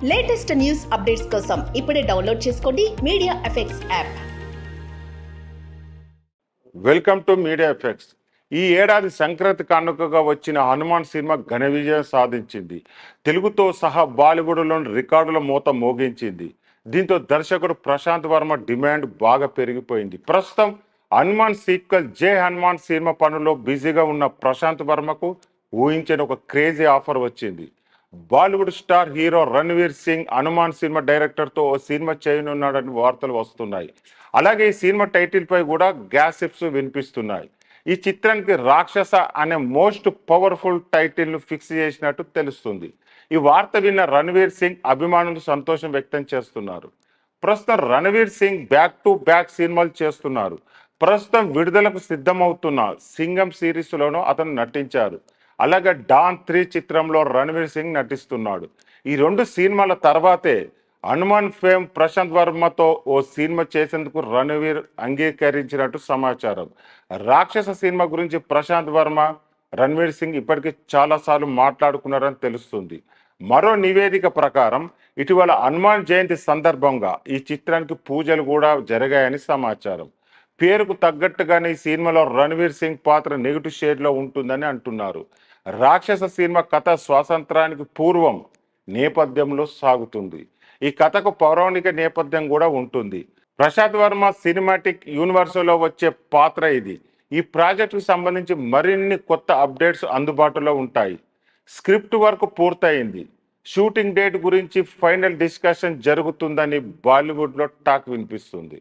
Latest news updates కోసం ఇప్పుడే download చేసుకోండి media effects app. Welcome to media effects. ఈ ఏడాది సంక్రాంతి కానుకగా వచ్చిన హనుమాన్ సినిమా ఘన విజయం సాధించింది. తెలుగుతో సహా బాలీవుడ్లోని రికార్డుల మోత మోగించింది. దీంతో దర్శకుడు ప్రశాంత్ వర్మ డిమాండ్ బాగా పెరిగిపోయింది. ప్రస్తుతం హనుమాన్ సీక్వెల్ జై హనుమాన్ సినిమా పనుల్లో బిజీగా ఉన్న ప్రశాంత్ వర్మకు ఊహించని ఒక క్రేజీ ఆఫర్ వచ్చింది. Bollywood star hero Ranveer Singh Hanuman cinema డైరెక్టర్తో ఓ సినిమా చేయనున్నాడని వార్తలు వస్తున్నాయి. అలాగే ఈ సినిమా టైటిల్ పై కూడా గ్యాసిప్స్ వినిపిస్తున్నాయి. ఈ చిత్రానికి రాక్షస అనే మోస్ట్ పవర్ఫుల్ టైటిల్ ను ఫిక్స్ చేసినట్టు తెలుస్తుంది. ఈ వార్త విన్న రణ్వీర్ సింగ్ అభిమానులు సంతోషం వ్యక్తం చేస్తున్నారు. ప్రస్తుతం Ranveer Singh back to back సినిమాలు చేస్తున్నారు. ప్రస్తుతం విడుదలకు సిద్ధమవుతున్న సింగం సిరీస్ లోనూ అతను నటించారు. అలాగే డాన్ 3 చిత్రంలో రణ్వీర్ సింగ్ నటిస్తున్నాడు. ఈ రెండు సినిమాల తర్వాతే హనుమాన్ ఫేమ్ ప్రశాంత్ వర్మతో ఓ సినిమా చేసేందుకు రణ్వీర్ అంగీకరించినట్టు సమాచారం. రాక్షస సినిమా గురించి ప్రశాంత్ వర్మ రణ్వీర్ సింగ్ ఇప్పటికే చాలాసార్లు మాట్లాడుకున్నారని తెలుస్తుంది. మరో నివేదిక ప్రకారం ఇటీవల హనుమాన్ జయంతి సందర్భంగా ఈ చిత్రానికి పూజలు కూడా జరిగాయని సమాచారం. పేరుకు తగ్గట్టుగానే ఈ సినిమాలో రణ్వీర్ సింగ్ పాత్ర నెగిటివ్ షేడ్లో ఉంటుందని అంటున్నారు. రాక్షస సినిమా కథ స్వాతంత్రానికి పూర్వం నేపథ్యంలో సాగుతుంది. ఈ కథకు పౌరాణిక నేపథ్యం కూడా ఉంటుంది. ప్రశాంత్ వర్మ సినిమాటిక్ యూనివర్స్లో వచ్చే పాత్ర ఇది. ఈ ప్రాజెక్టుకు సంబంధించి మరిన్ని కొత్త అప్డేట్స్ అందుబాటులో ఉంటాయి. స్క్రిప్ట్ వర్క్ పూర్తయింది. షూటింగ్ డేట్ గురించి ఫైనల్ డిస్కషన్ జరుగుతుందని బాలీవుడ్లో టాక్ వినిపిస్తుంది.